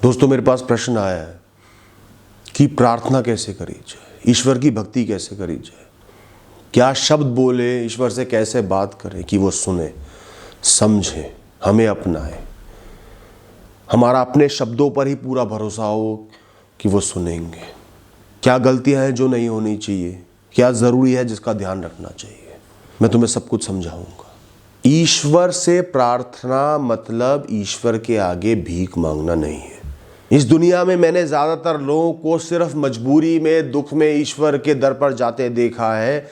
दोस्तों, मेरे पास प्रश्न आया है कि प्रार्थना कैसे करी जाए, ईश्वर की भक्ति कैसे करी जाए, क्या शब्द बोले, ईश्वर से कैसे बात करें कि वो सुने, समझे, हमें अपनाए, हमारा अपने शब्दों पर ही पूरा भरोसा हो कि वो सुनेंगे। क्या गलतियां हैं जो नहीं होनी चाहिए, क्या ज़रूरी है जिसका ध्यान रखना चाहिए, मैं तुम्हें सब कुछ समझाऊंगा। ईश्वर से प्रार्थना मतलब ईश्वर के आगे भीख मांगना नहीं है। इस दुनिया में मैंने ज़्यादातर लोगों को सिर्फ मजबूरी में, दुख में ईश्वर के दर पर जाते देखा है।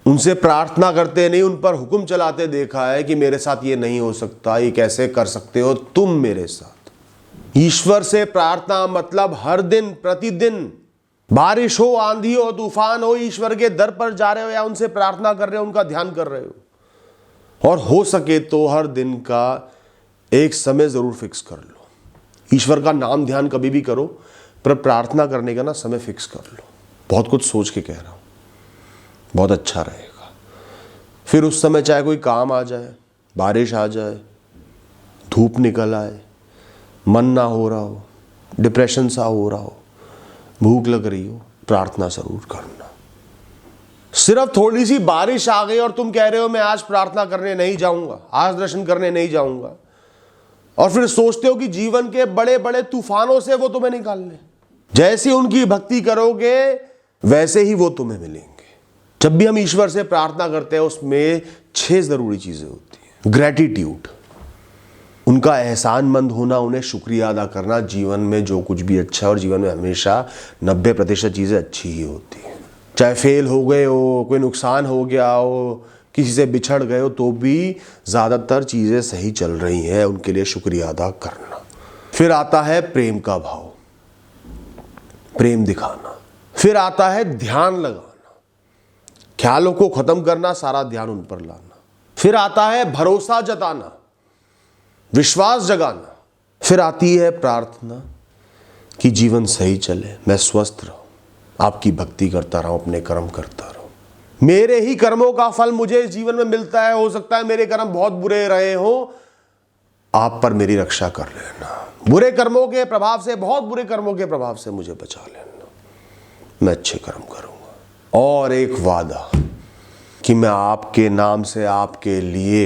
उनसे प्रार्थना करते नहीं, उन पर हुक्म चलाते देखा है कि मेरे साथ ये नहीं हो सकता, ये कैसे कर सकते हो तुम मेरे साथ। ईश्वर से प्रार्थना मतलब हर दिन, प्रतिदिन, बारिश हो, आंधी हो, तूफान हो, ईश्वर के दर पर जा रहे हो या उनसे प्रार्थना कर रहे हो, उनका ध्यान कर रहे हो। और हो सके तो हर दिन का एक समय ज़रूर फिक्स कर लो। ईश्वर का नाम ध्यान कभी भी करो, पर प्रार्थना करने का ना समय फिक्स कर लो। बहुत कुछ सोच के कह रहा हूँ, बहुत अच्छा रहेगा। फिर उस समय चाहे कोई काम आ जाए, बारिश आ जाए, धूप निकल आए, मन ना हो रहा हो, डिप्रेशन सा हो रहा हो, भूख लग रही हो, प्रार्थना ज़रूर करना। सिर्फ थोड़ी सी बारिश आ गई और तुम कह रहे हो मैं आज प्रार्थना करने नहीं जाऊंगा, आज दर्शन करने नहीं जाऊंगा, और फिर सोचते हो कि जीवन के बड़े बड़े तूफानों से वो तुम्हें निकाल ले। जैसी उनकी भक्ति करोगे वैसे ही वो तुम्हें मिलेंगे। जब भी हम ईश्वर से प्रार्थना करते हैं उसमें 6 जरूरी चीजें होती हैं। ग्रेटिट्यूड, उनका एहसानमंद होना, उन्हें शुक्रिया अदा करना। जीवन में जो कुछ भी अच्छा है, और जीवन में हमेशा 90% चीजें अच्छी ही होती हैं। चाहे फेल हो गए हो, कोई नुकसान हो गया हो, किसी से बिछड़ गए हो, तो भी ज़्यादातर चीज़ें सही चल रही हैं, उनके लिए शुक्रिया अदा करना। फिर आता है प्रेम का भाव, प्रेम दिखाना। फिर आता है ध्यान लगाना, ख्यालों को ख़त्म करना, सारा ध्यान उन पर लाना। फिर आता है भरोसा जताना, विश्वास जगाना। फिर आती है प्रार्थना कि जीवन सही चले, मैं स्वस्थ रहूं, आपकी भक्ति करता रहूं, अपने कर्म करता रहूं, मेरे ही कर्मों का फल मुझे इस जीवन में मिलता है। हो सकता है मेरे कर्म बहुत बुरे रहे हो, आप पर मेरी रक्षा कर लेना। बुरे कर्मों के प्रभाव से, बहुत बुरे कर्मों के प्रभाव से मुझे बचा लेना, मैं अच्छे कर्म करूंगा। और एक वादा कि मैं आपके नाम से आपके लिए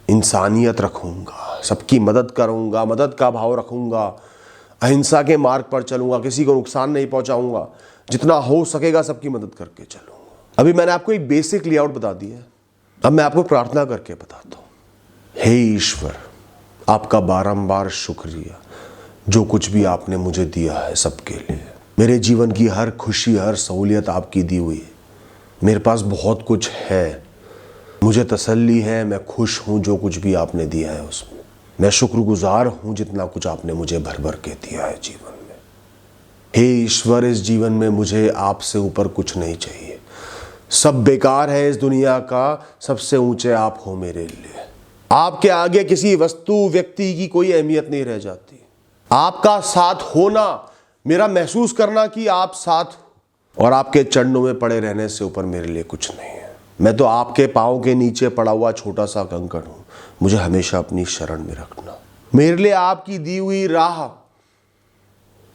इंसानियत रखूंगा, सबकी मदद करूंगा, मदद का भाव रखूंगा, अहिंसा के मार्ग पर चलूंगा, किसी को नुकसान नहीं पहुंचाऊंगा, जितना हो सकेगा सबकी मदद करके चलूंगा। अभी मैंने आपको एक बेसिक लेआउट बता दिया है, अब मैं आपको प्रार्थना करके बताता हूं। हे ईश्वर, आपका बारंबार शुक्रिया जो कुछ भी आपने मुझे दिया है सबके लिए। मेरे जीवन की हर खुशी, हर सहूलियत आपकी दी हुई है। मेरे पास बहुत कुछ है, मुझे तसल्ली है, मैं खुश हूं जो कुछ भी आपने दिया है उसमें। मैं शुक्रगुजार हूं जितना कुछ आपने मुझे भर भर के दिया है जीवन में। हे ईश्वर, इस जीवन में मुझे आपसे ऊपर कुछ नहीं चाहिए। सब बेकार है इस दुनिया का, सबसे ऊंचे आप हो मेरे लिए। आपके आगे किसी वस्तु, व्यक्ति की कोई अहमियत नहीं रह जाती। आपका साथ होना, मेरा महसूस करना कि आप साथ हो, और आपके चरणों में पड़े रहने से ऊपर मेरे लिए कुछ नहीं है। मैं तो आपके पाँव के नीचे पड़ा हुआ छोटा सा कंकड़ हूं, मुझे हमेशा अपनी शरण में रखना। मेरे लिए आपकी दी हुई राह,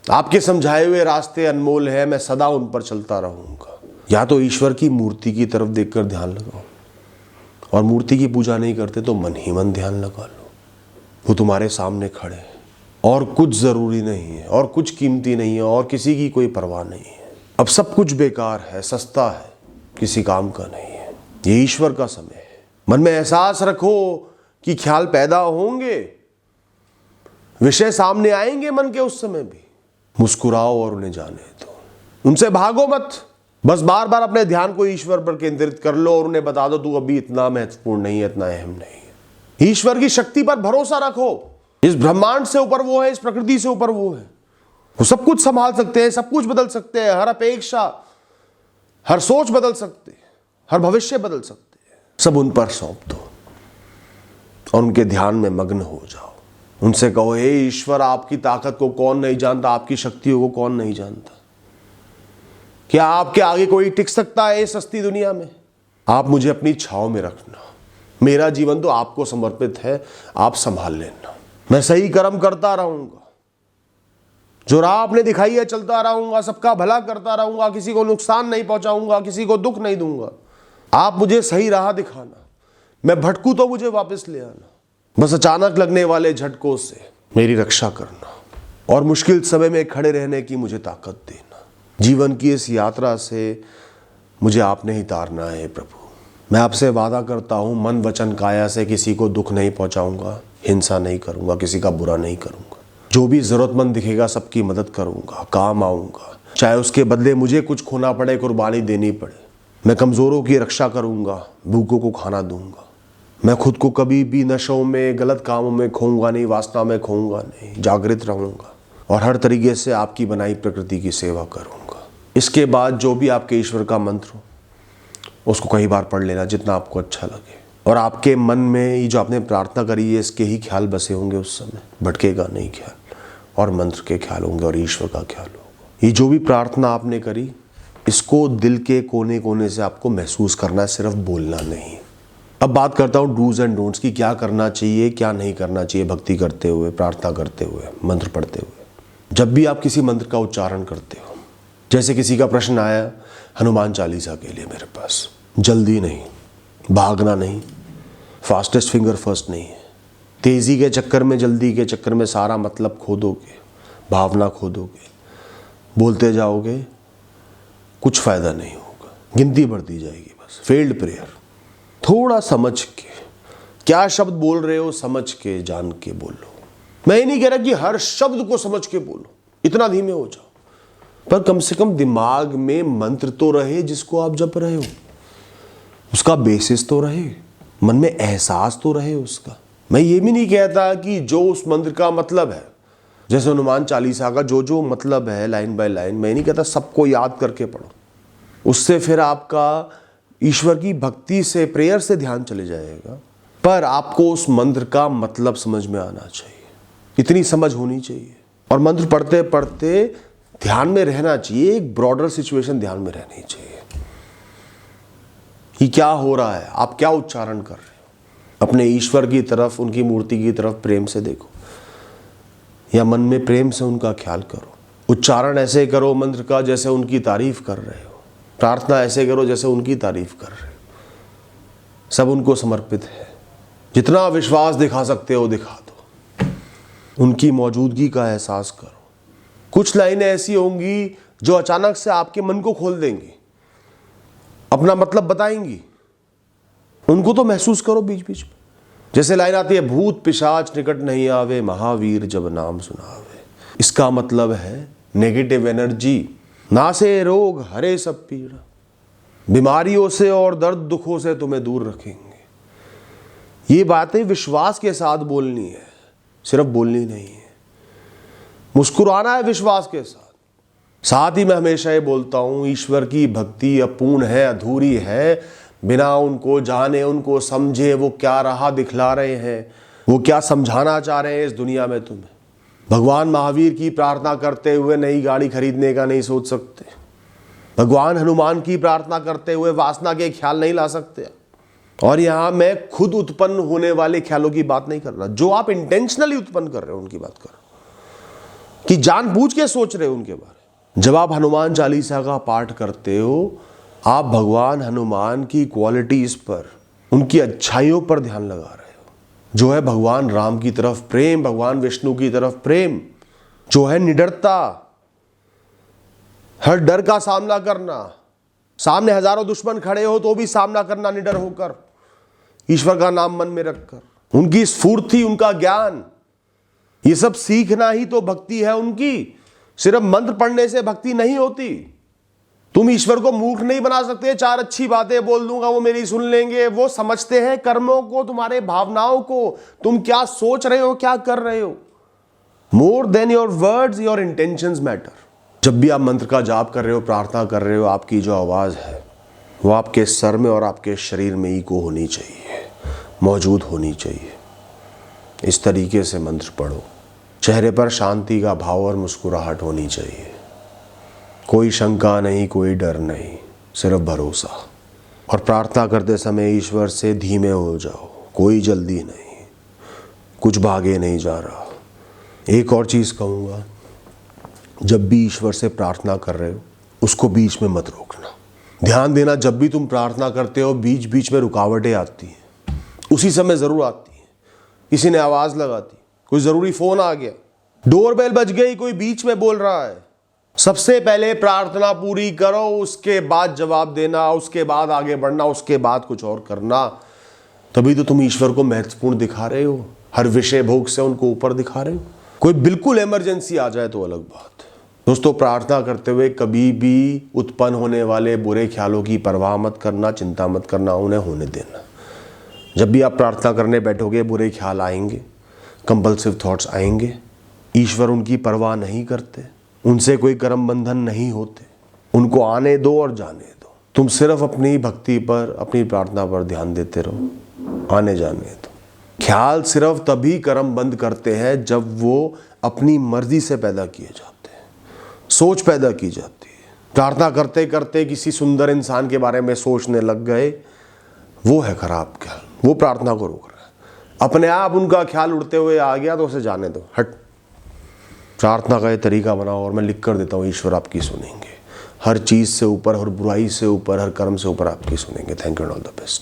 आपके समझाए हुए रास्ते अनमोल है, मैं सदा उन पर चलता रहूंगा। या तो ईश्वर की मूर्ति की तरफ देखकर ध्यान लगाओ, और मूर्ति की पूजा नहीं करते तो मन ही मन ध्यान लगा लो। वो तुम्हारे सामने खड़े हैं, और कुछ जरूरी नहीं है, और कुछ कीमती नहीं है, और किसी की कोई परवाह नहीं है। अब सब कुछ बेकार है, सस्ता है, किसी काम का नहीं है। ये ईश्वर का समय है। मन में एहसास रखो कि ख्याल पैदा होंगे, विषय सामने आएंगे मन के, उस समय भी मुस्कुराओ और उन्हें जाने दो, उनसे भागो मत। बस बार बार अपने ध्यान को ईश्वर पर केंद्रित कर लो और उन्हें बता दो तू अभी इतना महत्वपूर्ण नहीं है, इतना अहम नहीं है। ईश्वर की शक्ति पर भरोसा रखो। इस ब्रह्मांड से ऊपर वो है, इस प्रकृति से ऊपर वो है। वो सब कुछ संभाल सकते हैं, सब कुछ बदल सकते हैं, हर अपेक्षा, हर सोच बदल सकते हैं, हर भविष्य बदल सकते हैं। सब उन पर सौंप दो और उनके ध्यान में मग्न हो जाओ। उनसे कहो, हे ईश्वर, आपकी ताकत को कौन नहीं जानता, आपकी शक्तियों को कौन नहीं जानता। क्या आपके आगे कोई टिक सकता है इस सस्ती दुनिया में? आप मुझे अपनी छांव में रखना। मेरा जीवन तो आपको समर्पित है, आप संभाल लेना। मैं सही कर्म करता रहूंगा, जो राह आपने दिखाई है चलता रहूंगा, सबका भला करता रहूंगा, किसी को नुकसान नहीं पहुंचाऊंगा, किसी को दुख नहीं दूंगा। आप मुझे सही राह दिखाना, मैं भटकूं तो मुझे वापस ले आना। बस अचानक लगने वाले झटकों से मेरी रक्षा करना और मुश्किल समय में खड़े रहने की मुझे ताकत देना। जीवन की इस यात्रा से मुझे आपने ही तारना है प्रभु। मैं आपसे वादा करता हूँ, मन वचन काया से किसी को दुख नहीं पहुँचाऊँगा, हिंसा नहीं करूँगा, किसी का बुरा नहीं करूँगा। जो भी ज़रूरतमंद दिखेगा सबकी मदद करूँगा, काम आऊँगा, चाहे उसके बदले मुझे कुछ खोना पड़े, कुर्बानी देनी पड़े। मैं कमज़ोरों की रक्षा करूँगा, भूखों को खाना दूँगा। मैं खुद को कभी भी नशों में, गलत कामों में खोऊंगा नहीं, वासना में खोऊंगा नहीं, जागृत रहूँगा और हर तरीके से आपकी बनाई प्रकृति की सेवा करूँगा। इसके बाद जो भी आपके ईश्वर का मंत्र हो उसको कई बार पढ़ लेना, जितना आपको अच्छा लगे। और आपके मन में ये जो आपने प्रार्थना करी है इसके ही ख्याल बसे होंगे, उस समय भटकेगा नहीं ख्याल, और मंत्र के ख्याल होंगे और ईश्वर का ख्याल होगा। ये जो भी प्रार्थना आपने करी इसको दिल के कोने कोने से आपको महसूस करना है, सिर्फ बोलना नहीं। अब बात करता हूँ डूज एंड डोंट्स की, क्या करना चाहिए क्या नहीं करना चाहिए भक्ति करते हुए, प्रार्थना करते हुए, मंत्र पढ़ते हुए। जब भी आप किसी मंत्र का उच्चारण करते हो, जैसे किसी का प्रश्न आया हनुमान चालीसा के लिए मेरे पास, जल्दी नहीं, भागना नहीं, फास्टेस्ट फिंगर फर्स्ट नहीं है। तेज़ी के चक्कर में, जल्दी के चक्कर में सारा मतलब खो दोगे, भावना खो दोगे, बोलते जाओगे, कुछ फ़ायदा नहीं होगा, गिनती बढ़ती जाएगी। बस फेल्ड प्रेयर। थोड़ा समझ के, क्या शब्द बोल रहे हो समझ के, जान के बोलो। मैं ये नहीं कह रहा कि हर शब्द को समझ के बोलो, इतना धीमे हो जाओ, पर कम से कम दिमाग में मंत्र तो रहे जिसको आप जप रहे हो, उसका बेसिस तो रहे, मन में एहसास तो रहे उसका। मैं ये भी नहीं कहता कि जो उस मंत्र का मतलब है, जैसे हनुमान चालीसा का जो जो मतलब है लाइन बाय लाइन, मैं नहीं कहता सबको याद करके पढ़ो, उससे फिर आपका ईश्वर की भक्ति से, प्रेयर से ध्यान चले जाएगा। पर आपको उस मंत्र का मतलब समझ में आना चाहिए, इतनी समझ होनी चाहिए। और मंत्र पढ़ते पढ़ते ध्यान में रहना चाहिए, एक ब्रॉडर सिचुएशन ध्यान में रहनी चाहिए कि क्या हो रहा है, आप क्या उच्चारण कर रहे हो। अपने ईश्वर की तरफ, उनकी मूर्ति की तरफ प्रेम से देखो, या मन में प्रेम से उनका ख्याल करो। उच्चारण ऐसे करो मंत्र का जैसे उनकी तारीफ कर रहे हो, प्रार्थना ऐसे करो जैसे उनकी तारीफ कर रहे हो। सब उनको समर्पित है, जितना विश्वास दिखा सकते हो दिखा दो, उनकी मौजूदगी का एहसास करो। कुछ लाइनें ऐसी होंगी जो अचानक से आपके मन को खोल देंगी, अपना मतलब बताएंगी, उनको तो महसूस करो बीच बीच में। जैसे लाइन आती है, भूत पिशाच निकट नहीं आवे, महावीर जब नाम सुनावे। इसका मतलब है नेगेटिव एनर्जी नासे रोग, हरे सब पीड़ा, बीमारियों से और दर्द दुखों से तुम्हें दूर रखेंगे। ये बातें विश्वास के साथ बोलनी है, सिर्फ बोलनी नहीं है। मुस्कुराना है विश्वास के साथ। साथ ही मैं हमेशा ये बोलता हूँ, ईश्वर की भक्ति अपूर्ण है, अधूरी है, बिना उनको जाने, उनको समझे वो क्या राह दिखला रहे हैं, वो क्या समझाना चाह रहे हैं इस दुनिया में तुम्हें। भगवान महावीर की प्रार्थना करते हुए नई गाड़ी खरीदने का नहीं सोच सकते। भगवान हनुमान की प्रार्थना करते हुए वासना के ख्याल नहीं ला सकते। और यहाँ मैं खुद उत्पन्न होने वाले ख्यालों की बात नहीं कर रहा, जो आप इंटेंशनली उत्पन्न कर रहे हो उनकी बात कर रहा हूं, कि जानबूझ के सोच रहे हो उनके बारे में। जब आप हनुमान चालीसा का पाठ करते हो, आप भगवान हनुमान की क्वालिटीज पर, उनकी अच्छाइयों पर ध्यान लगा रहे हो, जो है भगवान राम की तरफ प्रेम, भगवान विष्णु की तरफ प्रेम, जो है निडरता, हर डर का सामना करना, सामने हजारों दुश्मन खड़े हो तो भी सामना करना निडर होकर, ईश्वर का नाम मन में रखकर, उनकी स्फूर्ति, उनका ज्ञान, ये सब सीखना ही तो भक्ति है उनकी। सिर्फ मंत्र पढ़ने से भक्ति नहीं होती। तुम ईश्वर को मूर्ख नहीं बना सकते, चार अच्छी बातें बोल दूंगा वो मेरी सुन लेंगे। वो समझते हैं कर्मों को, तुम्हारे भावनाओं को, तुम क्या सोच रहे हो, क्या कर रहे हो। More than your words, your intentions matter. जब भी आप मंत्र का जाप कर रहे हो, प्रार्थना कर रहे हो, आपकी जो आवाज है वो आपके सर में और आपके शरीर में इको होनी चाहिए, मौजूद होनी चाहिए। इस तरीके से मंत्र पढ़ो। चेहरे पर शांति का भाव और मुस्कुराहट होनी चाहिए। कोई शंका नहीं, कोई डर नहीं, सिर्फ भरोसा। और प्रार्थना करते समय ईश्वर से धीमे हो जाओ, कोई जल्दी नहीं, कुछ भागे नहीं जा रहा। एक और चीज़ कहूँगा, जब भी ईश्वर से प्रार्थना कर रहे हो उसको बीच में मत रोकना। ध्यान देना, जब भी तुम प्रार्थना करते हो बीच बीच में रुकावटें आती हैं, उसी समय ज़रूर आती हैं। किसी ने आवाज़ लगा दी, कोई ज़रूरी फ़ोन आ गया, डोरबेल बज गई, कोई बीच में बोल रहा है। सबसे पहले प्रार्थना पूरी करो, उसके बाद जवाब देना, उसके बाद आगे बढ़ना, उसके बाद कुछ और करना। तभी तो तुम ईश्वर को महत्वपूर्ण दिखा रहे हो, हर विषय भोग से उनको ऊपर दिखा रहे हो। कोई बिल्कुल इमरजेंसी आ जाए तो अलग बात। दोस्तों, प्रार्थना करते हुए कभी भी उत्पन्न होने वाले बुरे ख्यालों की परवाह मत करना, चिंता मत करना, उन्हें होने देना। जब भी आप प्रार्थना करने बैठोगे बुरे ख्याल आएंगे, कंपल्सिव थॉट्स आएंगे। ईश्वर उनकी परवाह नहीं करते, उनसे कोई कर्म बंधन नहीं होते। उनको आने दो और जाने दो। तुम सिर्फ अपनी भक्ति पर, अपनी प्रार्थना पर ध्यान देते रहो, आने जाने दो। ख्याल सिर्फ तभी कर्म बंद करते हैं जब वो अपनी मर्जी से पैदा किए जाते हैं, सोच पैदा की जाती है। प्रार्थना करते करते किसी सुंदर इंसान के बारे में सोचने लग गए, वो है खराब ख्याल, वो प्रार्थना को रोक रहा है। अपने आप उनका ख्याल उड़ते हुए आ गया तो उसे जाने दो, हट। प्रार्थना का ये तरीका बनाओ और मैं लिख कर देता हूँ, ईश्वर आपकी सुनेंगे। हर चीज़ से ऊपर, हर बुराई से ऊपर, हर कर्म से ऊपर आपकी सुनेंगे। Thank you and all the best.